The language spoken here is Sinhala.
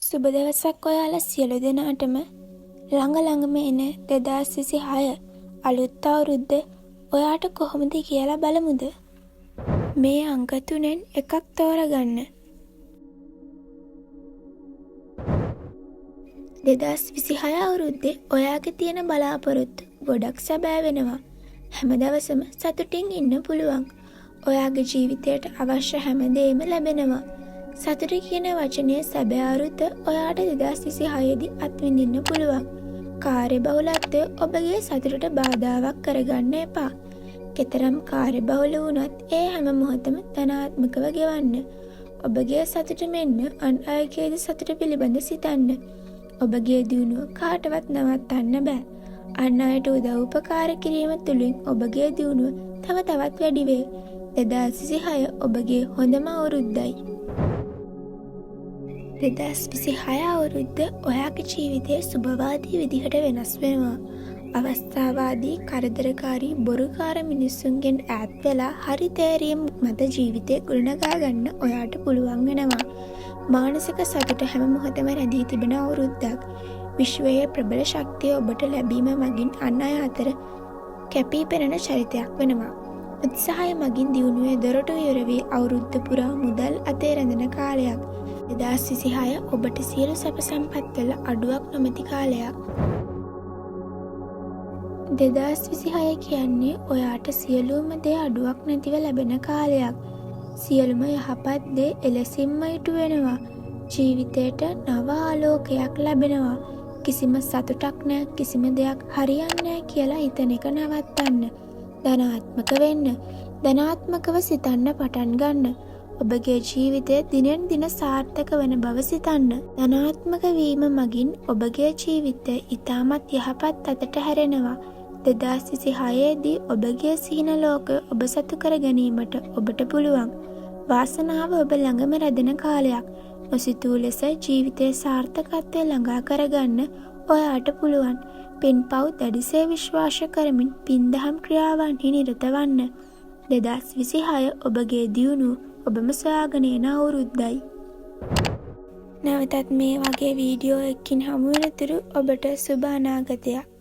සුබ දවසක් ඔයාලා සියලු දෙනාටම. ළඟම එන 2026 අලුත් අවුරුද්ද ඔයාට කොහොමද කියලා බලමුද? මේ අංක 3න් එකක් තෝරගන්න. 2026 අවුරුද්දේ ඔයාගේ තියෙන බලාපොරොත්තු ගොඩක් සැබෑ වෙනවා. හැම දවසම සතුටින් ඉන්න පුළුවන්. ඔයාගේ ජීවිතයට අවශ්‍ය හැම දෙයක්ම ලැබෙනවා. සතුට කියන වචනේ සැබෑ අරුත ඔයාට 2026 දී අත්විඳින්න පුළුවන්. කාර්යබහුලත්වය ඔබගේ සතුටට බාධාවක් කරගන්න එපා. කෙතරම් කාර්යබහුල වුණත් ඒ හැම මොහොතම ධනාත්මකව ගෙවන්න. ඔබගේ සතුට මෙන්න අන් අයගේද සතුට පිළිබඳ සිතන්න. ඔබගේ දියුණුව කාටවත් නවත්තන්න බෑ. අන් අයට උදව් උපකාර කිරීම තුළින් ඔබගේ දියුණුව තව තවත් වැඩි වේ. 2026 ඔබගේ හොඳම අවුරුද්දයි. 2026 අවුරුද්ද ඔයාගේ ජීවිතයේ සුබවාදී විදිහට වෙනස් වෙනවා. අවස්ථාවාදී කරදරකාරී බොරුකාර මිනිස්සුන්ගෙන් ඈත් වෙලා හරි තේරීම් මත ජීවිතේ ගොඩනගා ගන්න ඔයාට පුළුවන් වෙනවා. මානසික සතුට හැම මොහොතම රැඳී තිබෙන අවුරුද්දක්. විශ්වයේ ප්‍රබල ශක්තිය ඔබට ලැබීම මගින් අන් අය අතර කැපී පෙනෙන චරිතයක් වෙනවා. උත්සාහය මගින් දියුණුවේ දොරටු විවර වී අවුරුද්ද පුරා මුදල් අතේ රැඳෙන කාලයක්. 2026 ඔබට සියලු සැප සම්පත් වල අඩුවක් නොමැති කාලයක්. 2026 කියන්නේ ඔයාට සියලුම දේ අඩුවක් නැතිව ලැබෙන කාලයක්. සියලුම යහපත් දේ එලෙසින්ම ඉටු වෙනවා. ජීවිතයට නව ආලෝකයක් ලැබෙනවා. කිසිම සතුටක් නැහැ, කිසිම දෙයක් හරියන්නේ නැහැ කියලා හිතන එක නවත්තන්න. ධනාත්මක වෙන්න. ධනාත්මකව සිතන්න පටන් ගන්න. ඔබගේ ජීවිතය දිනෙන් දින සාර්ථක වන බව සිතන්න. ධනාත්මක වීම මගින් ඔබගේ ජීවිතය ඉතාමත් යහපත් අතට හැරෙනවා. 2026 දී ඔබගේ සිහින ලෝකය ඔබ සතු කර ගැනීමට ඔබට පුළුවන්. වාසනාව ඔබ ළඟම රැඳෙන කාලයක්. නොසිතූ ලෙස ජීවිතයේ සාර්ථකත්වය ළඟා කරගන්න ඔයාට පුළුවන්. පින්පව් දැඩිසේ විශ්වාස කරමින් පින්දහම් ක්‍රියාවන්හි නිරත වන්න. 2026 ඔබගේ දියුණුව ඔබම සොයාගෙන යන අවුරුද්දයි. නැවතත් මේ වගේ වීඩියෝ එකකින් හමු වෙනතුරු ඔබට සුබ අනාගතයක්.